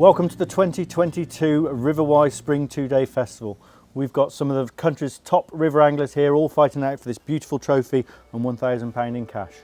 Welcome to the 2022 Riverwise Spring 2-Day Festival. We've got some of the country's top river anglers here all fighting out for this beautiful trophy and £1,000 in cash.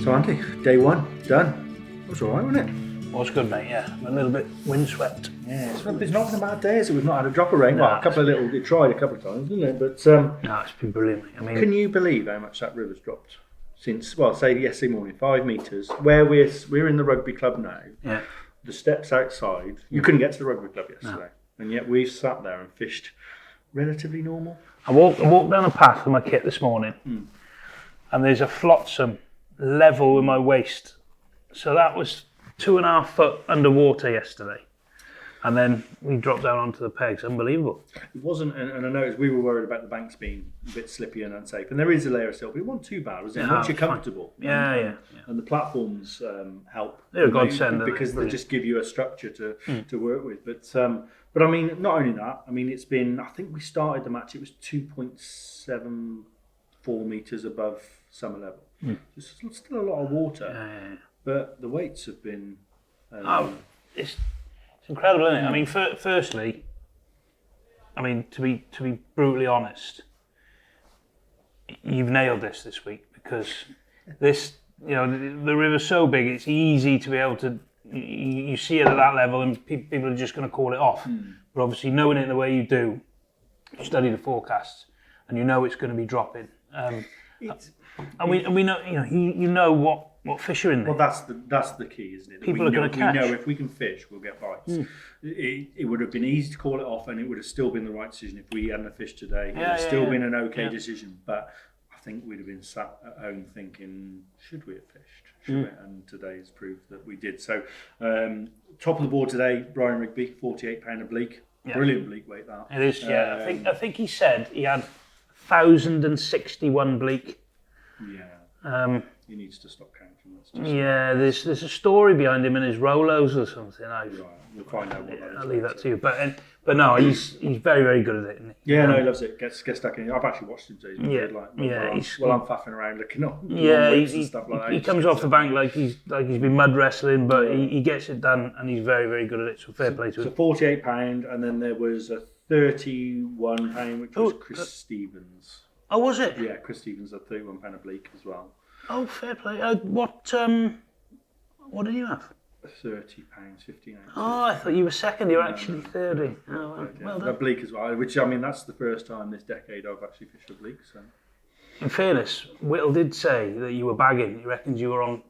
So Andy, day one, done. That was alright, wasn't it? Was good, mate, yeah. A little bit windswept. Yeah, there's not been a bad day, is it? We've not had a drop of rain. No, Well, it tried a couple of times, didn't it? But No, it's been brilliant, mate. I mean, can you believe how much that river's dropped since, well, say yesterday morning, 5 metres, where we're in the rugby club now. yeah. The steps outside, you couldn't get to the rugby club yesterday. And yet we've sat there and fished relatively normal. I walked down a path with my kit this morning, and there's a flotsam level with my waist. So that was 2.5 foot underwater yesterday. And then we dropped down onto the pegs. Unbelievable. It wasn't, and I noticed we were worried about the banks being a bit slippy and unsafe. And there is a layer of silt, but it wasn't too bad, was it? No, Once you're it's fine. comfortable. Yeah. And the platforms help. They're a godsend, aren't because they? they just give you a structure to work with. But I mean, not only that. I mean, it's been. I think we started the match. It was 2.74 meters above summer level. There's still a lot of water, Yeah. but the weights have been. It's incredible, isn't it? I mean, firstly, I mean, to be brutally honest, you've nailed this week, because this, the river's so big, it's easy to be able to, you see it at that level and people are just going to call it off. But obviously knowing it the way you do, you study the forecasts and you know it's going to be dropping. And we know, you know what fish are in there. Well, that's the key, isn't it? People are going to catch. We know if we can fish, we'll get bites. It would have been easy to call it off, and it would have still been the right decision if we hadn't fished today. It would have still been an okay decision, but I think we'd have been sat at home thinking, should we have fished? Should we? And today has proved that we did. So, top of the board today, Brian Rigby, £48 a bleak. Yeah. Brilliant bleak weight, that. It is, yeah. I think he said he had 1,061 bleak. Yeah. He needs to stop counting. Yeah, there's a story behind him in his Rolos or something. Right, we'll find out what that is. I'll leave that to you. But no, he's very, very good at it, isn't he? Yeah, no, he loves it. Gets stuck in. I've actually watched him today. He's good, I'm faffing around looking up. He stuff like that. He comes off the bank like he's been mud wrestling, but he gets it done, and he's very, very good at it. So fair play to him. So £48, and then there was a £31, which was Chris Stevens. Oh, was it? Yeah, Chris Stevens had £31 a bleak as well. Oh, fair play. What did you have? £30, 15 ounces. Oh, I thought you were second. You're actually 30. Oh, well done. A bleak as well, which, I mean, that's the first time this decade I've actually fished a bleak. So. In fairness, Whittle did say that you were bagging. He reckons you were on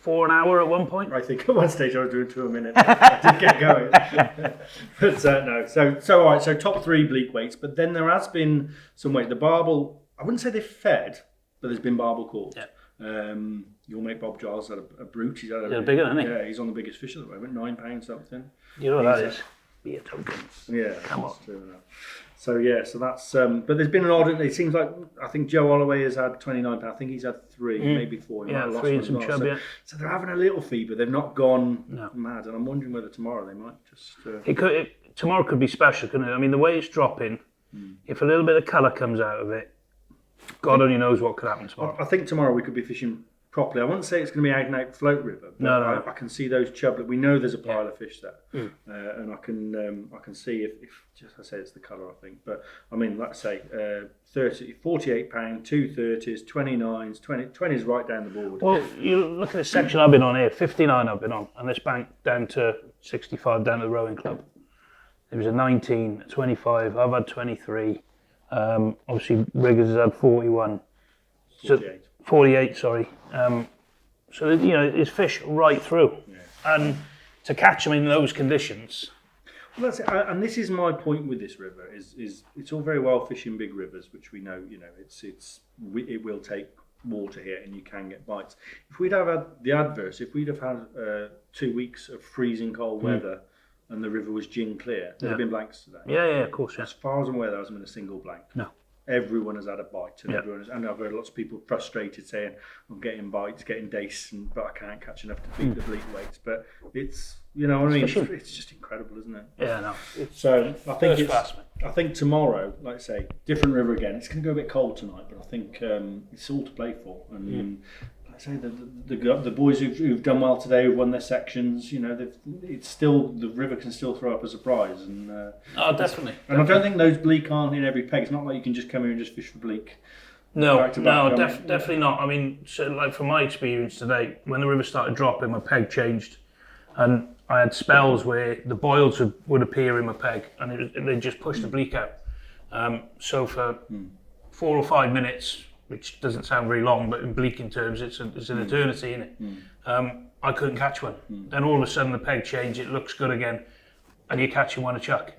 4 an hour at one point. I think at one stage I was doing 2 a minute. I did get going. But no. So all right, so top 3 bleak weights, but then there has been some weight. The barbel, I wouldn't say they've fed, but there's been barbel caught. Yeah. Your mate Bob Giles had a brute. He's bigger, isn't he? Yeah, he's on the biggest fish at the moment, £9 something. You know what that is? Beer tokens. Yeah. Come on. So yeah, so that's. But there's been an odd. It seems like I think Joe Holloway has had £29. I think he's had 3, maybe 4. He might have lost 3 one and as some well. chub. Yeah. So they're having a little fever. They've not gone mad, and I'm wondering whether tomorrow they might just. Tomorrow could be special, couldn't it? I mean, the way it's dropping, if a little bit of colour comes out of it, God only knows what could happen tomorrow. I think tomorrow we could be fishing properly. I wouldn't say it's going to be out and out float river, but No. I can see those chub. We know there's a pile of fish there, and I can see if just I say it's the colour. I think, but I mean, like I say, 48 pound, 230s, 29s, 20s right down the board. Well, you look at the section I've been on here. 59 I've been on, and this bank down to 65 down to the rowing club. There was a 19, a 25. I've had 23. Obviously, Riggers has had 41. 48. 48, sorry. So, you know, it's fish right through. Yeah. And to catch them in those conditions. Well, that's it. And this is my point with this river, is it's all very well fishing big rivers, which we know, it will take water here and you can get bites. If we'd have had the adverse, if we'd have had 2 weeks of freezing cold weather and the river was gin clear, there'd have been blanks today. Yeah, of course, yeah. As far as I'm aware, there hasn't been a single blank. No. Everyone has had a bite, and I've heard lots of people frustrated saying, "I'm getting bites, getting dace, but I can't catch enough to beat the bleak weights." But it's, you know what I mean? It's just incredible, isn't it? Yeah, no. So I think tomorrow, like I say, different river again. It's going to go a bit cold tonight, but I think it's all to play for. And like I say, the boys who've done well today, who've won their sections, you know, it's still, the river can still throw up a surprise. And oh, definitely. And I don't think those bleak aren't in every peg. It's not like you can just come here and just fish for bleak. Definitely not. I mean, so like from my experience today, when the river started dropping, my peg changed, and I had spells where the boils would appear in my peg, and they just pushed the bleak out. So for 4 or 5 minutes, which doesn't sound very long, but in bleaking terms, it's an eternity, isn't it? I couldn't catch one. Then all of a sudden, the peg changed. It looks good again, and you're catching one a chuck.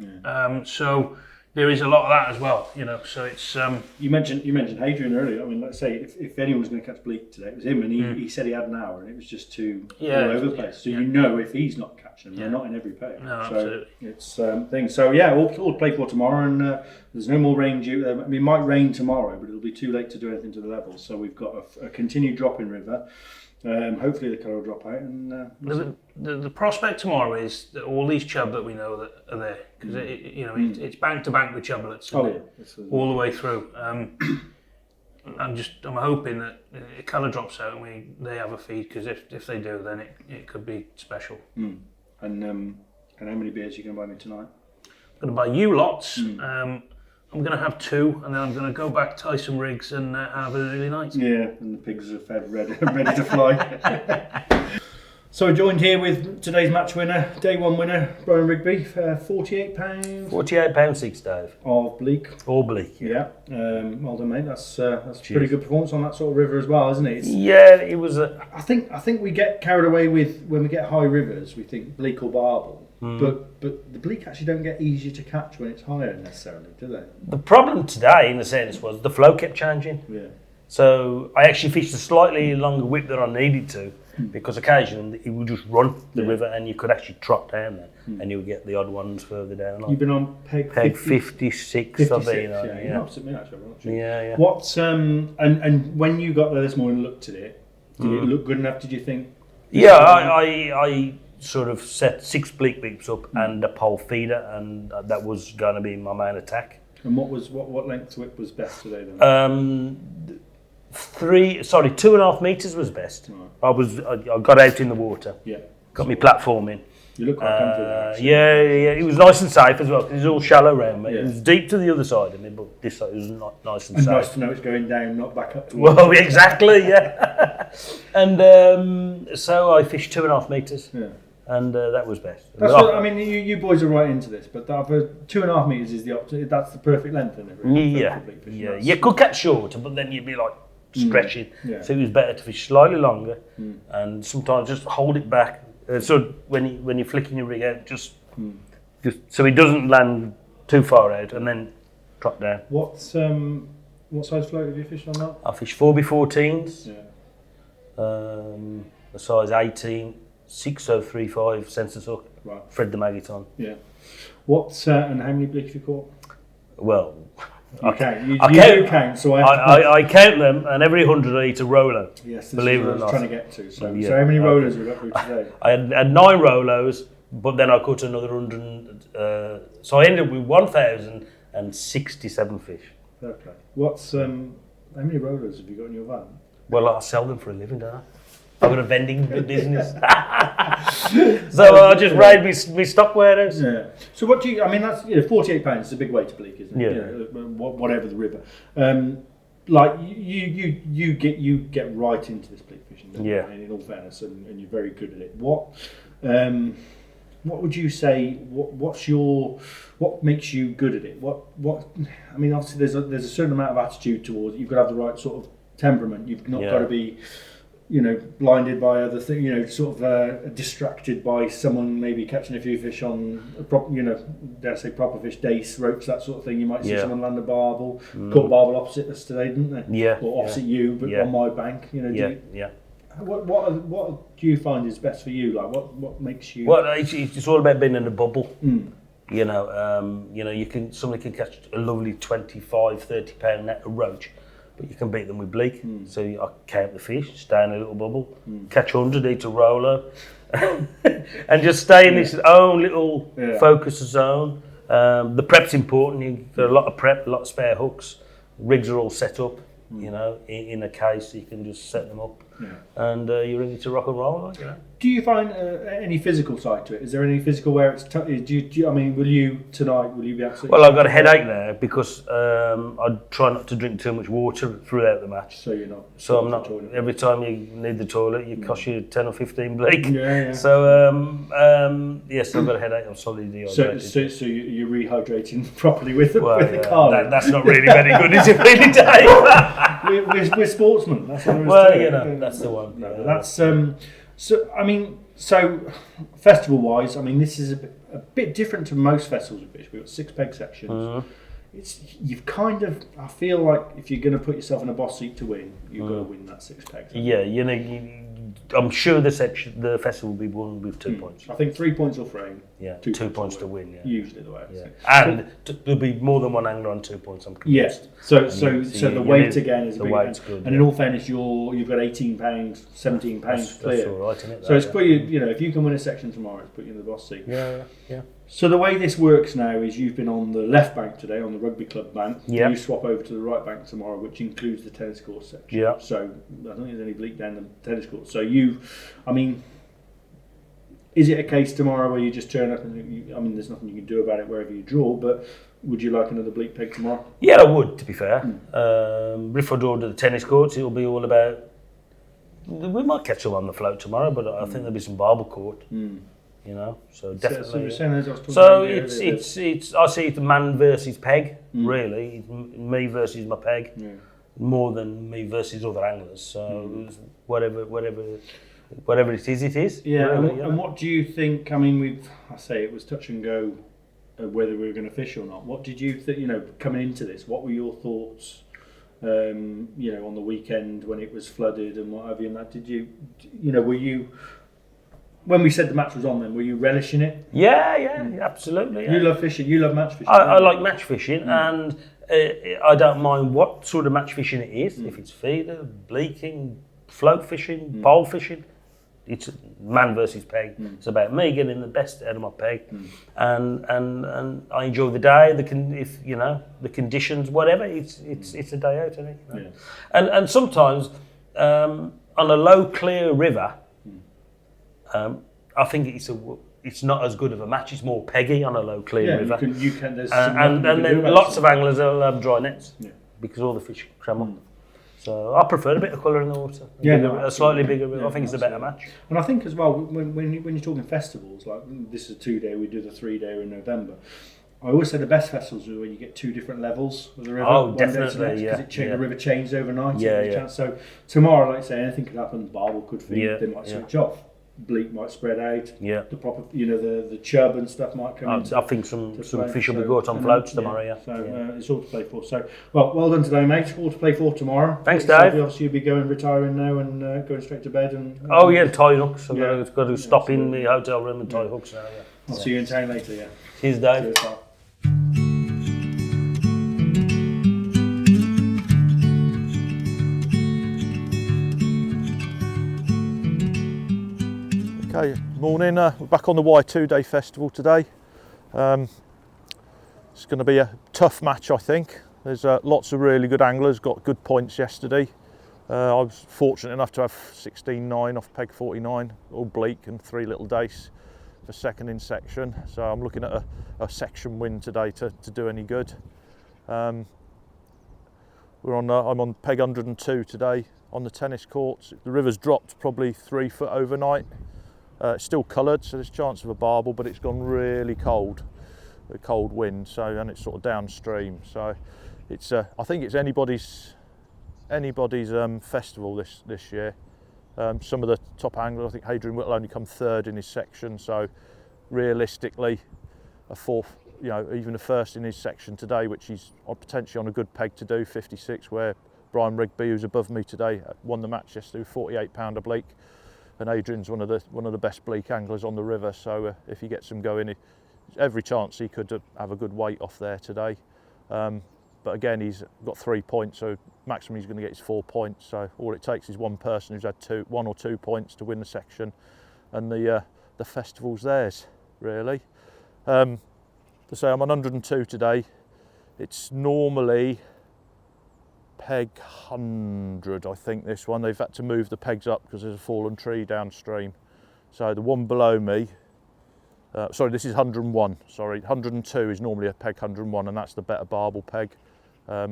So there is a lot of that as well, you know. So it's you mentioned Hadrian earlier. I mean, let's say if anyone was going to catch bleak today, it was him, and he said he had an hour, and it was just too all over the place. So you know, if he's not catching them, they're not in every peg. No, so absolutely. It's things. So yeah, all to play for tomorrow, and there's no more rain due. I mean, it might rain tomorrow, but it'll be too late to do anything to the levels. So we've got a continued drop in river. Hopefully the colour will drop out. And the prospect tomorrow is that all these chub that we know that are there, because it's bank to bank with chublets all the way through. I'm hoping that the colour drops out and they have a feed, because if they do, then it could be special. And how many beers are you going to buy me tonight? I'm going to buy you lots. I'm going to have 2, and then I'm going to go back, tie some rigs, and have an early night. Yeah, and the pigs are fed, ready to fly. So we're joined here with today's match winner, day 1 winner, Brian Rigby, £48. £48.6, Dave. Of bleak. All bleak. Yeah. Well done, mate. That's a pretty good performance on that sort of river as well, isn't it? It was. I think we get carried away with, when we get high rivers, we think bleak or barbel. But the bleak actually don't get easier to catch when it's higher necessarily, do they? The problem today, in a sense, was the flow kept changing. Yeah. So I actually fished a slightly longer whip than I needed to, because occasionally it would just run the river, and you could actually trot down there, and you would get the odd ones further down. You've been on peg 56. I've been on. You're opposite me actually, aren't you? Yeah. What's and when you got there this morning and looked at it, did it look good enough? Did you think? Yeah, I sort of set 6 bleak beeps up and a pole feeder, and that was going to be my main attack. And what length whip was best today then? 2.5 metres was best. Right. I got out in the water. Yeah. Got me platforming. You look quite comfortable. Yeah. It was nice and safe as well, because it was all shallow around me. Yeah. It was deep to the other side of me, but this side was nice and safe. Nice to know it's going down, not back up. Well, exactly, yeah. And so I fished 2.5 metres. Yeah. And that was best. I mean, you boys are right into this, but 2.5 metres is that's the perfect length, isn't it? Really? Yeah. You could catch shorter, but then you'd be like stretching. Yeah. So it was better to fish slightly longer, and sometimes just hold it back. So when you're flicking your rig out, just so it doesn't land too far out, and then drop down. What size float have you fished on that? I fish 4x14s. Yeah. The size 18, 6035 census hook. Right. Thread the maggot on. Yeah. What and how many bleak have you caught? Well, You count. You count. count. So I count them, and every 100 I eat a roller. yes, this believe is it what or I was not. trying to get to. So, Yeah. so how many rollers have we got through today? I had 9 Rolos, but then I caught another 100. So I ended up with 1,067 fish. Fair play. What's how many rollers have you got in your van? Well, I sell them for a living, don't I? I've got a vending business. So I just raid my stock warehouse. Yeah. So what do you? I mean, that's £48 is a big way to bleak, isn't it? Yeah. Whatever the river. Like you get right into this bleak fishing. Don't you? Yeah. In all fairness, and you're very good at it. What would you say? What makes you good at it? What? I mean, obviously there's a certain amount of attitude towards it. You've got to have the right sort of temperament. You've not got to be, blinded by other things. Sort of distracted by someone maybe catching a few fish on, dare I say proper fish, dace, ropes, that sort of thing. You might see someone land a barbel, caught a barbel opposite us today, didn't they? Yeah. Or opposite you, but on my bank. Yeah. What do you find is best for you? Like what makes you? Well, it's all about being in a bubble. Somebody can catch a lovely 25, 30 pound net of roach, but you can beat them with bleak. So I count the fish, stay in a little bubble, catch 100, eat a roller, and just stay in this own little focus zone. The prep's important. You've got a lot of prep, a lot of spare hooks. Rigs are all set up, in a case, so you can just set them up. And you're ready to rock and roll. Do you find any physical side to it? Is there any physical where it's tough? Will you tonight? Will you be absolutely? Well, I've got a headache now because I try not to drink too much water throughout the match. So you're not. So I'm not. Every time you need the toilet, it costs you 10 or 15 bleak. Yeah. So yes, I've got a headache. I'm solidly dehydrated. So you're rehydrating properly with the car. That's not really very good, is it, really, Dave? we're sportsmen. That's what that's the one. That's So festival wise, I mean, this is a bit different to most festivals we fish. We've got 6 peg sections. You've kind of, I feel like if you're going to put yourself in a boss seat to win, you've got to win that 6 pegs. Yeah, I'm sure the festival will be won with 2 points. I think 3 points will frame. Yeah, 2 points to win. Usually the way. Yeah. And there'll be more than one angler on 2 points. I'm convinced. Yes. So the weight again is the big. weight's good. And in all fairness, you've got £18, £17 clear. That's all right, isn't it? So it's put you. If you can win a section tomorrow, it's put you in the boss seat. Yeah. So the way this works now is you've been on the left bank today, on the rugby club bank. Yeah. You swap over to the right bank tomorrow, which includes the tennis court section. Yeah. So I don't think there's any bleak down the tennis court. So is it a case tomorrow where you just turn up and there's nothing you can do about it wherever you draw, but would you like another bleak peg tomorrow? Yeah, I would, to be fair. If I draw to the tennis courts, it'll be all about. We might catch them on the float tomorrow, but I think there'll be some barbel court. So definitely. So it's I see it man versus peg, really. It's me versus my peg, more than me versus other anglers. So whatever it is. Yeah. Really, and what do you think? I mean, it was touch and go whether we were going to fish or not. What did you think? Coming into this, what were your thoughts? On the weekend when it was flooded and what have you, and that were you? When we said the match was on, then were you relishing it? Yeah, absolutely. Yeah. You love fishing. You love match fishing. I like match fishing, and I don't mind what sort of match fishing it is. If it's feeder, bleaking, float fishing, pole fishing, it's man versus peg. It's about me getting the best out of my peg, and I enjoy the day. The conditions, whatever. It's a day out, isn't it? And sometimes on a low, clear river. I think it's not as good of a match. It's more peggy on a low, clear river. You can. There's and then lots of anglers will have dry nets because all the fish cram up. So I prefer a bit of colour in the water. A slightly bigger river. I think it's a better match. And I think as well when you're talking festivals, like this is a 2-day, we do the 3-day in November. I always say the best festivals are when you get 2 different levels of the river. Oh, one day to the definitely, next, yeah, because the river changes overnight. Yeah. So tomorrow, like I say, anything could happen. Barbel could feed. Yeah, They might yeah. switch off. Bleak might spread out. Yeah. The proper, the chub and stuff might come in. I think some play. fish will be So, caught on and floats then, tomorrow, yeah. So it's all to play for. So, well done today, mate. All to play for tomorrow. Thanks, So Dave. obviously, you'll be retiring now and going straight to bed. And Oh yeah, tie hooks. I've Yeah. got to stop in the hotel room and tie hooks now, yeah. I'll see you in town later. Yeah. Cheers, Dave. Cheers, pal. Okay, morning. We're back on the Y2 Day Festival today. It's going to be a tough match, I think. There's lots of really good anglers, got good points yesterday. I was fortunate enough to have 16.9 off peg 49, all bleak, and 3 little dace for second in section. So I'm looking at a section win today to do any good. I'm on peg 102 today on the tennis courts. The river's dropped probably 3 foot overnight. It's still coloured, so there's a chance of a barbel, but it's gone really cold, a cold wind, and it's sort of downstream. So it's I think it's anybody's festival this year. Some of the top anglers, I think Hadrian will only come 3rd in his section, so realistically a 4th, even a 1st in his section today, which he's potentially on a good peg to do, 56, where Brian Rigby, who's above me today, won the match yesterday, 48 pounder bleak. And Adrian's one of the best bleak anglers on the river, so if he gets him going, every chance he could have a good weight off there today. But again, he's got 3 points, so maximum he's going to get is 4 points. So all it takes is one person who's had 1 or 2 points to win the section, and the festival's theirs, really. To say I'm on 102 today. It's normally peg 100, I think, this one. They've had to move the pegs up because there's a fallen tree downstream. So the one below me, this is 101, 102 is normally a peg 101, and that's the better barbel peg. I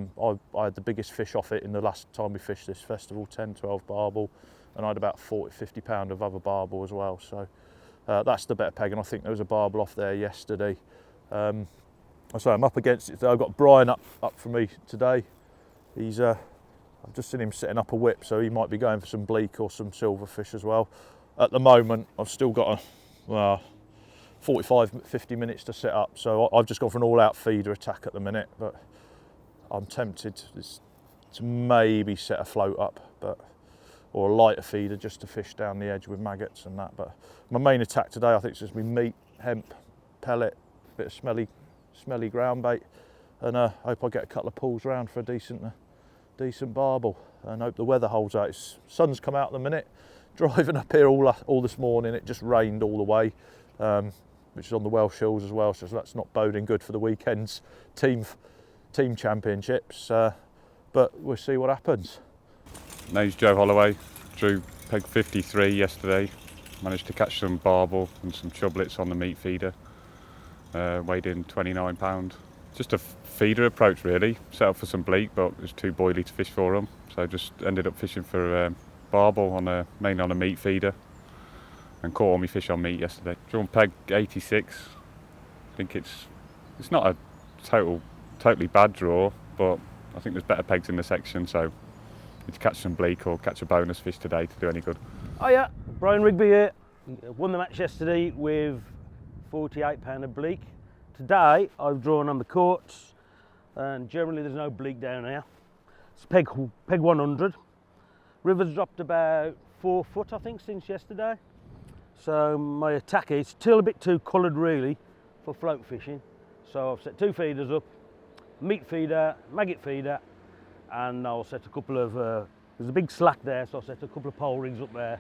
had the biggest fish off it in the last time we fished this festival, 10, 12 barbel, and I had about 40, 50 pound of other barbel as well. So that's the better peg, and I think there was a barbel off there yesterday. I'm up against it. I've got Brian up for me today. I've just seen him setting up a whip, so he might be going for some bleak or some silverfish as well. At the moment, I've still got 45, 50 minutes to set up, so I've just gone for an all-out feeder attack at the minute, but I'm tempted to maybe set a float up, or a lighter feeder just to fish down the edge with maggots and that. But my main attack today, I think, is just me meat, hemp, pellet, a bit of smelly ground bait, and I hope I get a couple of pulls round for a decent barbel, and hope the weather holds out. Sun's come out in a minute. Driving up here all this morning, it just rained all the way, which is on the Welsh Hills as well, so that's not boding good for the weekend's team championships, but we'll see what happens. Name's Joe Holloway. Drew peg 53 yesterday. Managed to catch some barbel and some chublets on the meat feeder. Weighed in 29 pound. Just a feeder approach really. Set up for some bleak, but it was too boily to fish for them. So just ended up fishing for barbel mainly on a meat feeder, and caught all my fish on meat yesterday. Drawn peg 86. I think it's not a totally bad draw, but I think there's better pegs in the section, so need to catch some bleak or catch a bonus fish today to do any good. Oh yeah, Brian Rigby here. Won the match yesterday with 48 pounder bleak. Today I've drawn on the courts, and generally there's no bleak down here. It's peg 100. River's dropped about 4 foot, I think, since yesterday. So my attack is still a bit too coloured really for float fishing. So I've set 2 feeders up, meat feeder, maggot feeder, and I'll set a couple of, there's a big slack there, so I'll set a couple of pole rigs up there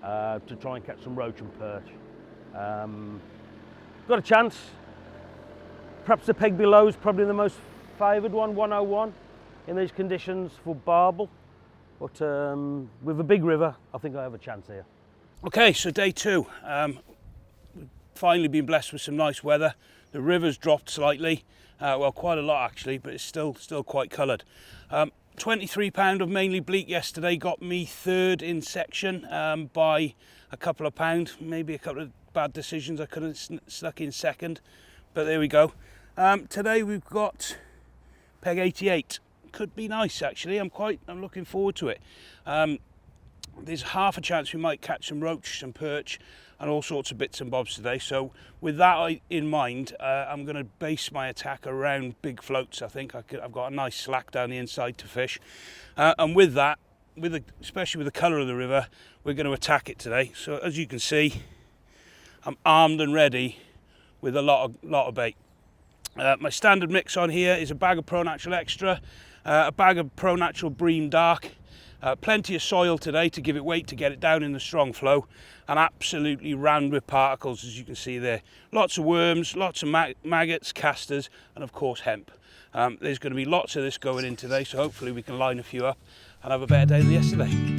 to try and catch some roach and perch. Got a chance. Perhaps the peg below is probably the most favoured one, 101, in these conditions for barbel. But with a big river, I think I have a chance here. Okay, so day 2. We've finally been blessed with some nice weather. The river's dropped slightly, well, quite a lot actually, but it's still quite coloured. 23 pound of mainly bleak yesterday got me 3rd in section by a couple of pound, maybe a couple of bad decisions. I could have snuck in 2nd, but there we go. Today we've got peg 88. Could be nice actually. I'm looking forward to it. There's half a chance we might catch some roach, some perch, and all sorts of bits and bobs today. So with that in mind, I'm going to base my attack around big floats. I think I've got a nice slack down the inside to fish, and with that, especially with the colour of the river, we're going to attack it today. So as you can see, I'm armed and ready with a lot of bait. My standard mix on here is a bag of Pro Natural Extra, a bag of Pro Natural Bream Dark, plenty of soil today to give it weight to get it down in the strong flow, and absolutely rammed with particles, as you can see there. Lots of worms, lots of maggots, casters, and of course hemp. There's going to be lots of this going in today, so hopefully we can line a few up and have a better day than yesterday.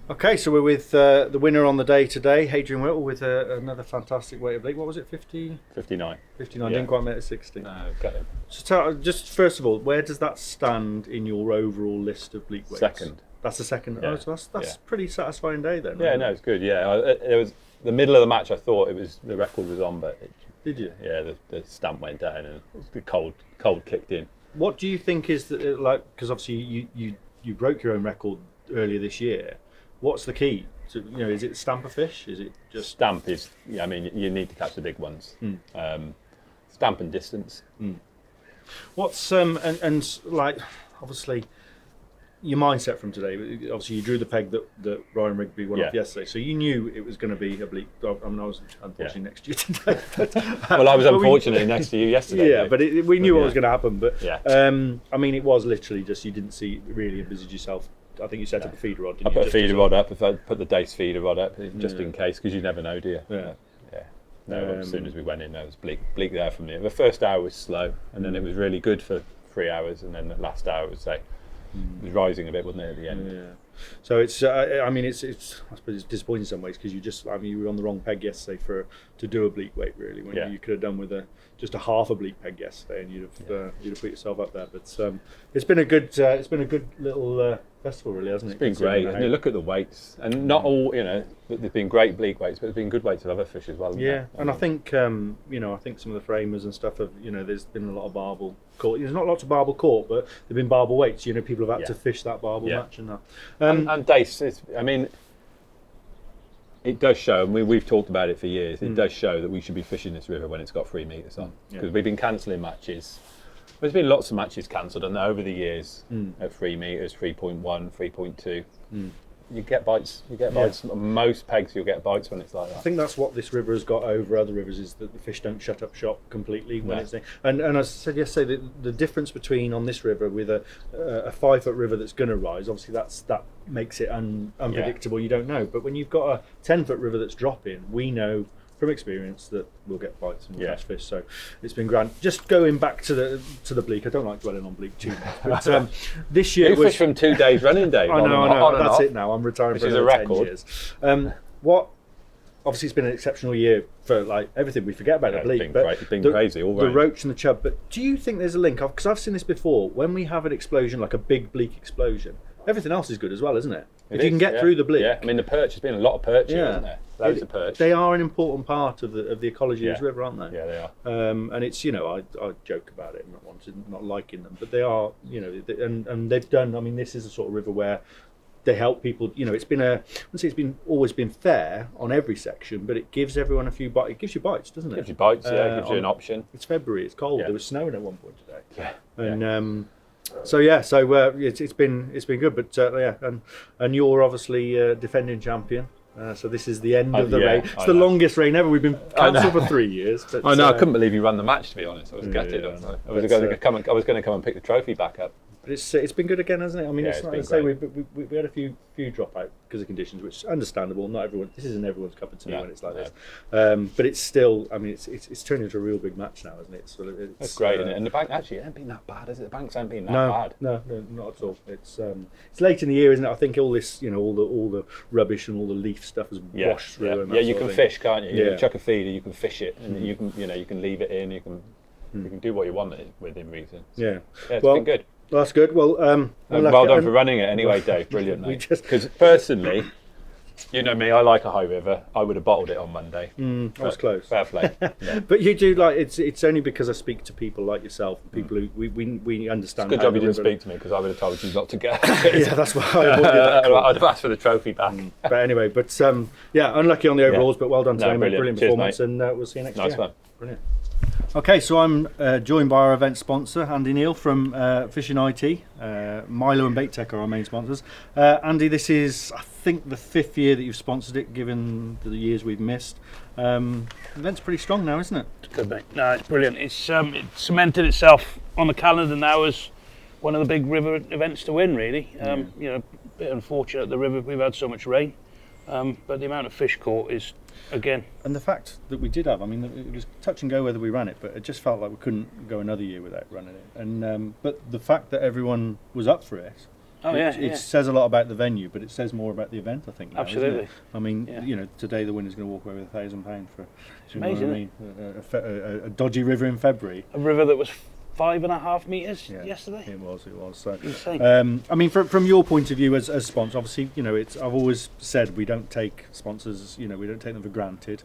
Okay, so we're with the winner on the day today, Hadrian Whittle, with another fantastic weight of bleak. What was it, 50? 59. 59, Yeah. didn't quite make it 60. No, got it. So just first of all, where does that stand in your overall list of bleak weights? Second. That's the second. Yeah. Oh, so that's Yeah. pretty satisfying day then. Yeah, right? no, it's good. Yeah, it was the middle of the match. I thought the record was on, but Did you? yeah, the stamp went down and the cold kicked in. What do you think is like? Because obviously you broke your own record earlier this year. What's the key? So, is it stamp a fish? Is it just Stamp is, I mean, you need to catch the big ones. Stamp and distance. what's and like obviously your mindset from today? Obviously, you drew the peg that Ryan Rigby went off yesterday, so you knew it was going to be a bleak. I mean, I was unfortunately next to you today. But, Well, I was unfortunately next to you yesterday. yeah, though. but we knew what was going to happen. But Yeah. I mean, it was literally just you didn't really envisage yourself. I think you set up a feeder rod. Didn't I you? put a Just feeder as rod up. If I put the Dace feeder rod up, just in case, because you never know, do you? Yeah. Yeah. No, as soon as we went in, there was bleak there from me. The first hour was slow, and then it was really good for 3 hours, and then the last hour was was rising a bit, wasn't it, at the end? Yeah. So it's, I mean, it's I suppose it's disappointing in some ways because you were on the wrong peg yesterday to do a bleak weight really. When you could have done with just a half a bleak peg yesterday, and you'd have put yourself up there. But it's been a good little festival, really, hasn't it? It's been great. And you look at the weights, and not all, there's been great bleak weights, but there's been good weights of other fish as well. Yeah, and I think I think some of the framers and stuff have, there's been a lot of barbel caught. There's not lots of barbel caught, but there've been barbel weights. People have had to fish that barbel match and that. And Dace, it does show, and we've talked about it for years. It does show that we should be fishing this river when it's got 3 metres on, because we've been cancelling matches. There's been lots of matches cancelled over the years at 3 metres, 3.1, 3.2. you get bites. You get bites. Most pegs you'll get bites when it's like that. I think that's what this river has got over other rivers, is that the fish don't shut up shop completely when it's there. And as I said yesterday, the difference between on this river with a 5 foot river that's going to rise, obviously that makes it unpredictable. You don't know. But when you've got a 10 foot river that's dropping, we know from experience that we'll get bites and we'll catch fish. So it's been grand. Just going back to the bleak, I don't like dwelling on bleak too much, but this year you fish from 2 days running, Dave. I know. That's it now. I'm retiring for another 10 years. Obviously it's been an exceptional year for like everything. We forget about the bleak, it's been crazy. All the roach and the chub. But do you think there's a link? Because I've seen this before. When we have an explosion, like a big bleak explosion, everything else is good as well, isn't it? If you can get through the bleak. Yeah, I mean the perch. There's been a lot of perch here, isn't there? Loads of perch. They are an important part of the ecology of this river, aren't they? Yeah, they are. And it's, I joke about it, not liking them, but they are, and they've done. I mean, this is a sort of river where they help people. It's been always been fair on every section, but it gives everyone a few bites. It gives you bites, doesn't it? It gives you bites. It gives you an option. It's February. It's cold. Yeah. There was snowing at one point today. Yeah. And it's been good, but and you're obviously defending champion. So this is the end of the rain. It's the longest rain ever. We've been cancelled for 3 years. But, I know. I couldn't believe you ran the match. To be honest, I was gutted. I was going to come and pick the trophy back up. But it's been good again, hasn't it? I mean, Yeah, it's like I it's say, been we had a few drop out because of conditions, which is understandable. Not everyone. This isn't everyone's cup of tea when it's like this. But it's still. I mean, it's turned into a real big match now, isn't it? It's great, isn't it? And the bank actually it hasn't been that bad, is it? The banks haven't been that bad. No, not at all. It's late in the year, isn't it? I think all this, all the rubbish and all the leaf stuff has washed through. Yeah, and you can fish, can't you? You can chuck a feeder, you can fish it, and you can leave it in. You can do what you want within reason. Yeah, it's been good. Well, that's good. Well, well done for running it anyway, Dave. Brilliant, mate. Because personally, you know me, I like a high river. I would have bottled it on Monday. I was close. Fair play. But you do it's only because I speak to people like yourself, people who we understand. Good job you didn't speak to me, because I would have told you not to go. Yeah, that's why I avoided that call. I'd have asked for the trophy back. But anyway, unlucky on the overalls, but well done today, mate. Brilliant Cheers, performance, mate. and we'll see you next year. Nice one. Brilliant. Okay, so I'm joined by our event sponsor, Andy Neal from Fishing IT. Milo and Bait Tech are our main sponsors. Andy, this is, I think, the 5th year that you've sponsored it, given the years we've missed. The event's pretty strong now, isn't it? Good, mate. No, it's brilliant. It's cemented itself on the calendar now as one of the big river events to win, really. A bit unfortunate the river, we've had so much rain, but the amount of fish caught is, again. And the fact that we did have, I mean, it was touch and go whether we ran it, but it just felt like we couldn't go another year without running it. And but the fact that everyone was up for it, it says a lot about the venue, but it says more about the event, I think. Now, absolutely. I mean, today the winner's going to walk away with £1,000 for. It's amazing. A dodgy river in February. A river that was 5.5 metres yesterday. It was. So, insane. I mean, from your point of view as sponsor, obviously, I've always said we don't take sponsors, we don't take them for granted.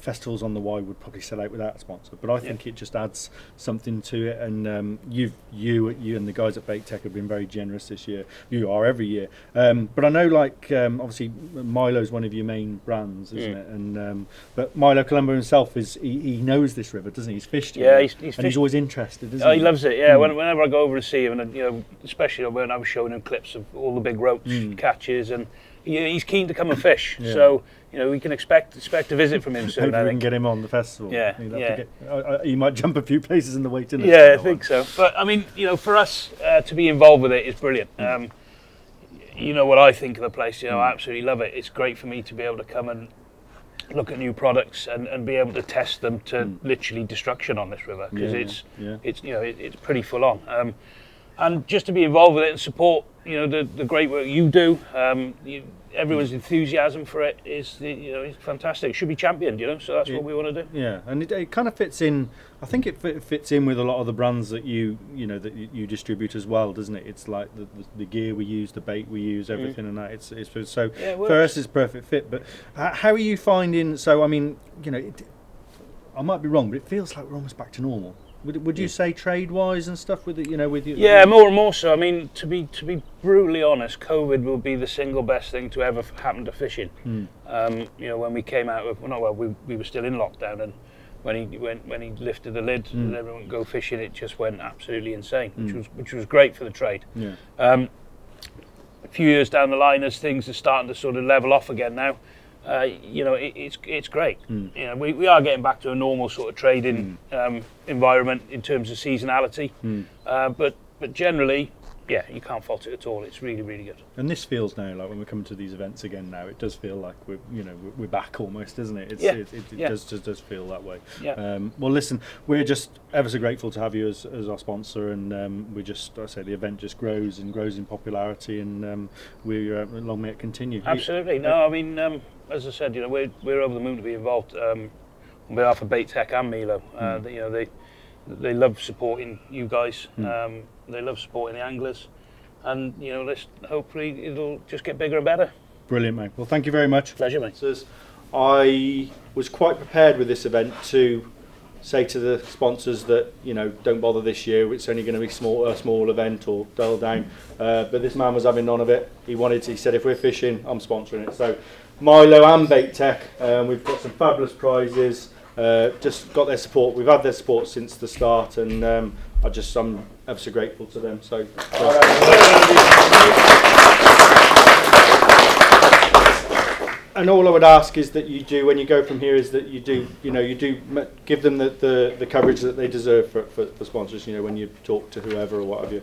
Festivals on the Wye would probably sell out without a sponsor, but I think it just adds something to it. And you and the guys at Bait Tech have been very generous this year. You are every year. But I know, obviously, Milo's one of your main brands, isn't it? And but Milo Colombo himself he knows this river, doesn't he? He's fished it. Yeah, he's fished. And he's always interested, isn't he? He loves it. Yeah, whenever I go over to see him, and especially when I was showing him clips of all the big roach catches, and he's keen to come and fish. So we can expect a visit from him soon. Maybe we can get him on the festival. Yeah. He might jump a few places in the waiting list. Yeah, I think so. But I mean, for us to be involved with it is brilliant. You know what I think of the place. I absolutely love it. It's great for me to be able to come and look at new products and be able to test them to literally destruction on this river, because it's pretty full on. And just to be involved with it and support the great work you do. Everyone's enthusiasm for it is it's fantastic. It should be championed, so that's what we want to do. Yeah, and it kind of fits in. I think it fits in with a lot of the brands that you distribute as well, doesn't it? It's like the gear we use, the bait we use, everything, and that. It's so for us it's perfect fit. But how are you finding? So I mean, I might be wrong, but it feels like we're almost back to normal. Would you say trade-wise and stuff with it? With you? Yeah, more and more so. I mean, to be brutally honest, COVID will be the single best thing to ever happen to fishing. When we came out of we were still in lockdown, and when he lifted the lid and everyone could go fishing, it just went absolutely insane, which was great for the trade. few years down the line, as things are starting to sort of level off again now, it's great. We are getting back to a normal sort of trading environment in terms of seasonality, but generally, yeah, you can't fault it at all. It's really, really good. And this feels now like when we're coming to these events again now, it does feel like we're back almost, doesn't it? It does feel that way. Yeah. Well, listen, we're just ever so grateful to have you as our sponsor, and we just, I say, the event just grows and grows in popularity, and we're long may it continue. Absolutely. No, I mean, as I said, we're over the moon to be involved on behalf of Bait Tech and Milo. They love supporting you guys. They love supporting the anglers, and hopefully it'll just get bigger and better. Brilliant, mate. Well, thank you very much. Pleasure, mate. I was quite prepared with this event to say to the sponsors that don't bother this year. It's only going to be a small event or dull down. But this man was having none of it. He said, if we're fishing, I'm sponsoring it. So Milo and Bait Tech, we've got some fabulous prizes. Just got their support. We've had their support since the start, and I'm ever so grateful to them. So, and all I would ask is that you do, when you go from here, is that you do give them the coverage that they deserve for sponsors. When you talk to whoever or what have you.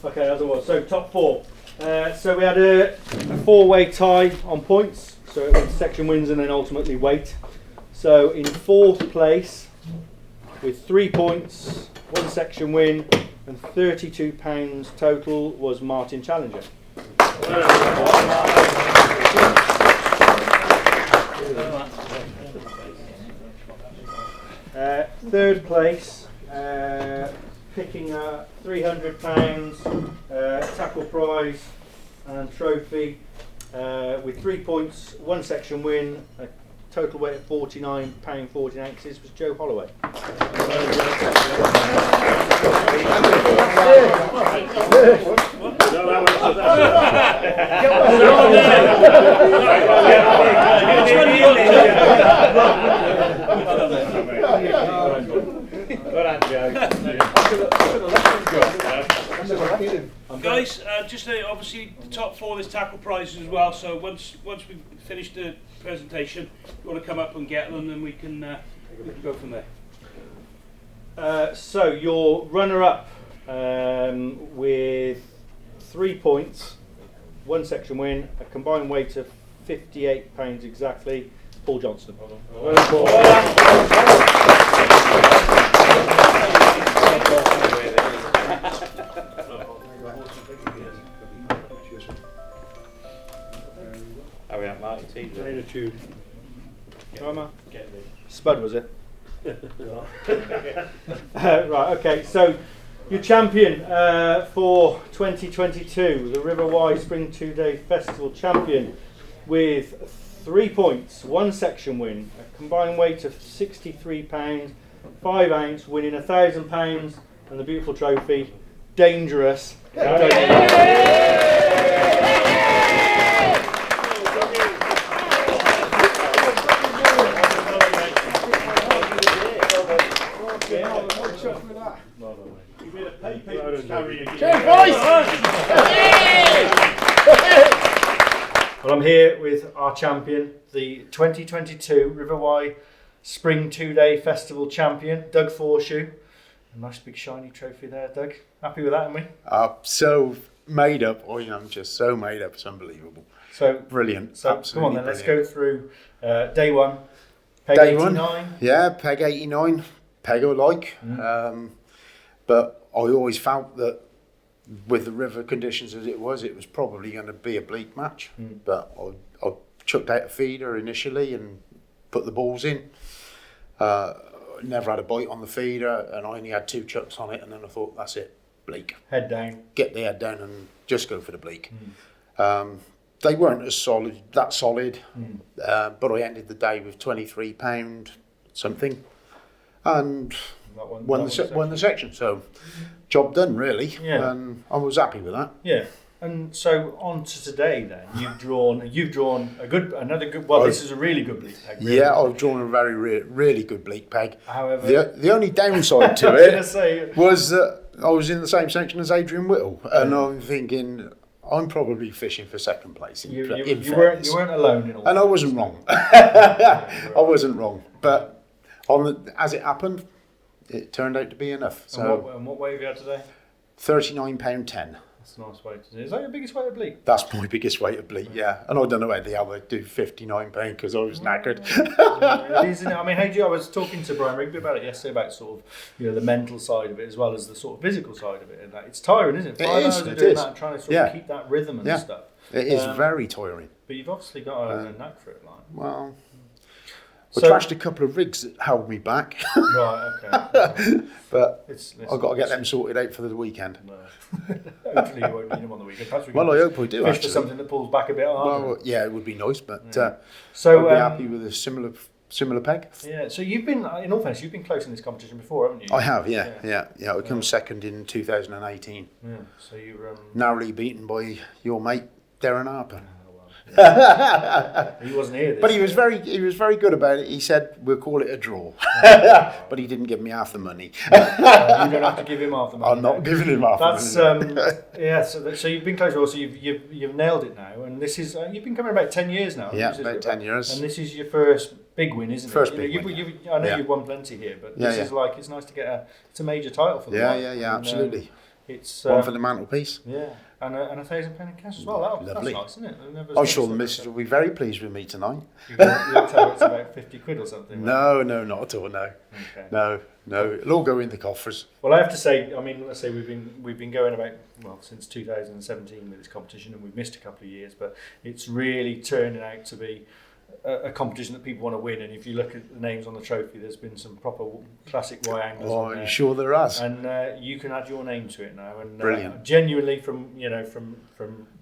Okay, as I was. So top four. So we had a 4-way tie on points. So it went section wins and then ultimately weight. So in 4th place, with 3 points, 1 section win, and £32 total, was Martin Challenger. 3rd place, picking up £300 tackle prize and trophy, with 3 points, 1 section win, a total weight of £49.14 was Joe Holloway. Guys, just obviously the top 4 there's tackle prizes as well. So once we've finished the presentation, you want to come up and get them, and we can go from there. So your runner-up with 3 points, 1 section win, a combined weight of £58 exactly, Paul Johnston. Are we at Martin T? Spud, was it? Right, okay, so your champion for 2022, the River Wye Spring 2-Day Festival champion, with 3 points, 1 section win, a combined weight of £63, 5 ounce, winning £1,000 and the beautiful trophy, Dangerous. Well, I'm here with our champion, the 2022 River Wye Spring 2-Day Festival champion, Doug Forshoe. A nice big shiny trophy there, Doug. Happy with that, aren't we? So made up. I'm just so made up. It's unbelievable. So brilliant. So absolutely come on then, brilliant. let's go through day one. Peg Day 89. one. Yeah, peg 89. Peg I like. But I always felt that with the river conditions as it was probably going to be a bleak match. But I chucked out a feeder initially and put the balls in. Never had a bite on the feeder, and I only had 2 chucks on it, and then I thought, that's it, bleak. Head down. Get the head down and just go for the bleak. They weren't as solid, but I ended the day with £23 something, and won the section. So job done, really. Yeah. And I was happy with that. Yeah. And so on to today then. You've drawn another good. Well, this is a really good bleak peg. Really. Yeah, I've drawn a very really good bleak peg. However, the only downside to it was that I was in the same section as Adrian Whittle, and I'm thinking, I'm probably fishing for second place. You fairness. weren't alone in all. And I wasn't wrong. I wasn't wrong. But as it happened, it turned out to be enough. So And what weight have you had today? £39.10. That's a nice weight to do. Is that your biggest weight of bleak? That's my biggest weight of bleak, yeah. And I don't know how the hell I do £59 because I was knackered. Isn't it? I mean, I was talking to Brian Rigby about it yesterday, about sort of the mental side of it as well as the sort of physical side of it. And it's tiring, isn't it? 5 hours of doing that and trying to sort of keep that rhythm and stuff. It is very tiring. But you've obviously got a knack for it, like. Well, I trashed a couple of rigs that held me back. Right, okay. But I've got to get them sorted out for the weekend. No. Hopefully you won't need them on the weekend. Perhaps we Well, I hope we do, fish actually. for something that pulls back a bit harder. Well, yeah, it would be nice, but So I'd be happy with a similar peg. Yeah, so you've been, in all fairness, you've been close in this competition before, haven't you? I have, yeah. I come second in 2018. Yeah, so you're... Narrowly beaten by your mate, Darren Harper. He wasn't here. But he was very good about it. He said we'll call it a draw, but he didn't give me half the money. You don't have to give him half the money. I'm not giving him half the money. Yeah. So you've been close. Also, you've nailed it now, and this is you've been coming about 10 years now. Yeah, about 10 years. And this is your first big win, isn't it? First big win. I know you've won plenty here, but this is like it's nice to get it's a major title for the Yeah, absolutely. It's one for the mantelpiece. Yeah. And a £1,000 in cash as well. That's nice, isn't it? I'm sure the missus will be very pleased with me tonight. You tell her it's about 50 quid or something. No, not at all. No, okay. no. It'll all go in the coffers. Well, I have to say, let's say we've been going about since 2017 with this competition, and we've missed a couple of years, but it's really turning out to be a competition that people want to win. And if you look at the names on the trophy, there's been some proper classic Y angles. Oh, are you sure there has? And you can add your name to it now. And brilliant. Genuinely, from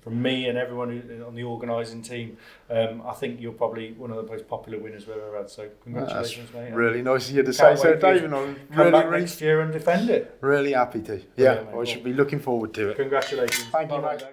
me and everyone on the organising team, I think you're probably one of the most popular winners we've ever had. So congratulations, mate. Really nice of you to say so, Dave. And I'm come back next year and defend it. Really happy to. Yeah, I should be looking forward to it. Congratulations. Thank you, mate.